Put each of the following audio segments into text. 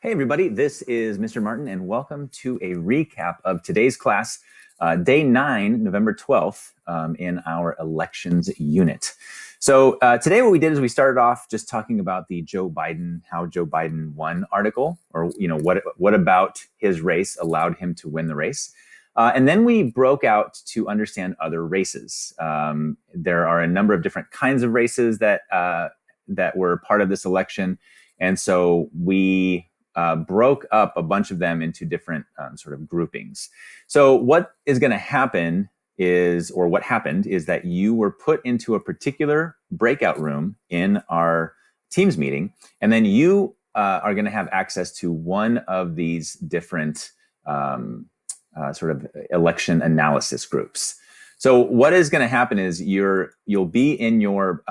Hey, everybody, this is Mr. Martin, and welcome to a recap of today's class, day 9, November 12th, in our elections unit. So today what we did is we started off just talking about the how Joe Biden won article, or what about his race allowed him to win the race. And then we broke out to understand other races. There are a number of different kinds of races that were part of this election. And so we broke up a bunch of them into different sort of groupings. So what is going to happen what happened is that you were put into a particular breakout room in our Teams meeting, and then you are going to have access to one of these different sort of election analysis groups. So what is going to happen is you'll be in your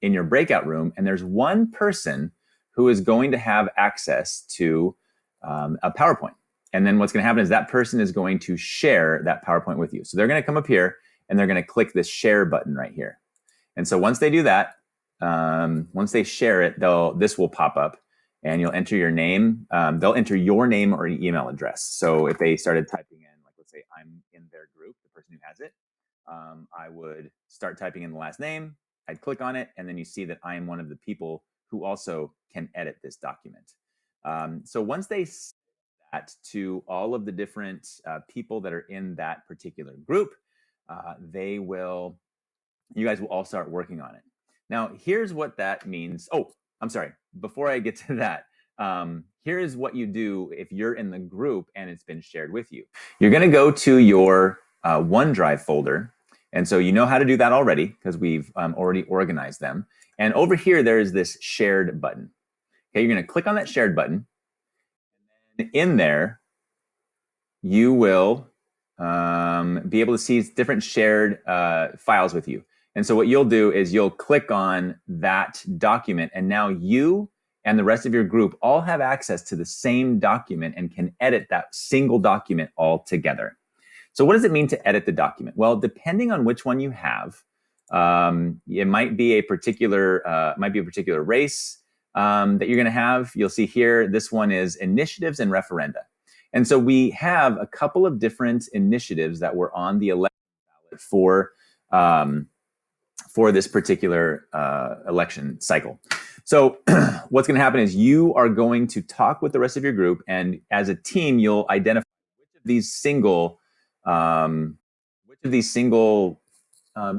breakout room, and there's one person who is going to have access to a PowerPoint. And then what's going to happen is that person is going to share that PowerPoint with you. So they're going to come up here and they're going to click this share button right here. And so once they do that, once they share it, this will pop up and you'll enter your name. They'll enter your name or email address. So if they started typing in, like, let's say I'm in their group, the person who has it, I would start typing in the last name. I'd click on it, and then you see that I am one of the people who also can edit this document. So once they set that to all of the different people that are in that particular group, you guys will all start working on it. Now, here's what that means. Oh, I'm sorry. Before I get to that, here's what you do if you're in the group and it's been shared with you. You're going to go to your OneDrive folder. And so you know how to do that already because we've already organized them. And over here, there is this shared button. Okay, you're going to click on that shared button. And in there, you will be able to see different shared files with you. And so what you'll do is you'll click on that document, and now you and the rest of your group all have access to the same document and can edit that single document all together. So what does it mean to edit the document? Well, depending on which one you have, it might be a particular race that you're going to have. You'll see here, this one is initiatives and referenda. And so we have a couple of different initiatives that were on the election ballot for this particular election cycle. So what's going to happen is you are going to talk with the rest of your group, and as a team, you'll identify which of these single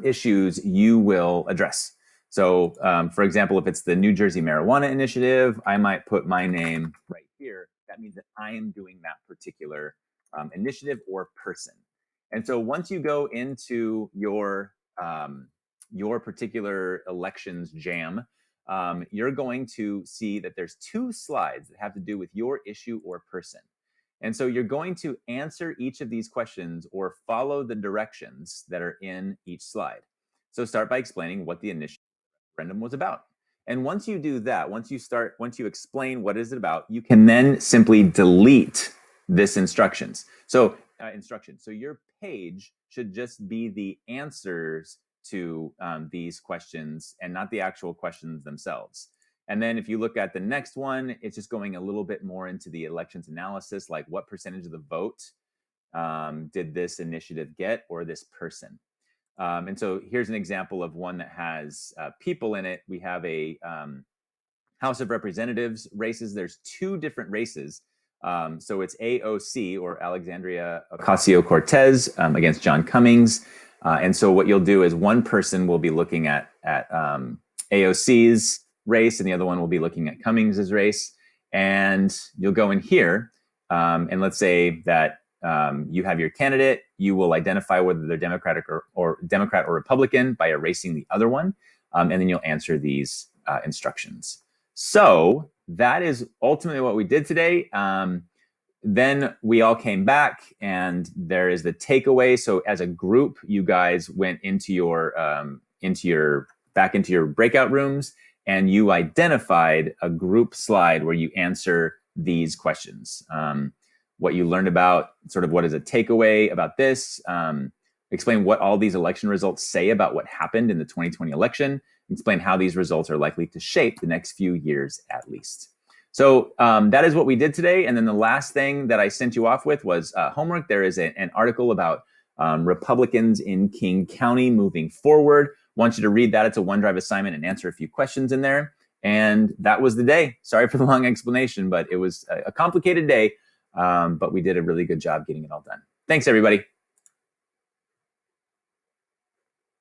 issues you will address. So, for example, if it's the New Jersey Marijuana Initiative, I might put my name right here. That means that I am doing that particular initiative or person. And so once you go into your particular elections jam, you're going to see that there's 2 slides that have to do with your issue or person. And so you're going to answer each of these questions or follow the directions that are in each slide. So start by explaining what the initial referendum was about. And once you do that, once you explain what is it about, you can then simply delete this instructions. So your page should just be the answers to these questions and not the actual questions themselves. And then if you look at the next one, it's just going a little bit more into the elections analysis, like what percentage of the vote did this initiative get or this person. And so here's an example of one that has people in it. We have a House of Representatives races. There's 2 different races. So it's AOC, or Alexandria Ocasio-Cortez, against John Cummings. And so what you'll do is one person will be looking at AOC's race, and the other one will be looking at Cummings's race. And you'll go in here, and let's say that you have your candidate. You will identify whether they're Democrat or Republican by erasing the other one, and then you'll answer these instructions. So that is ultimately what we did today. Then we all came back, and there is the takeaway. So as a group, you guys went into your breakout rooms, and you identified a group slide where you answer these questions. What you learned about, sort of what is a takeaway about this, explain what all these election results say about what happened in the 2020 election, explain how these results are likely to shape the next few years at least. So that is what we did today. And then the last thing that I sent you off with was homework. There is an article about Republicans in King County moving forward. Want you to read that. It's a OneDrive assignment and answer a few questions in there. And that was the day. Sorry for the long explanation, but it was a complicated day. But we did a really good job getting it all done. Thanks, everybody.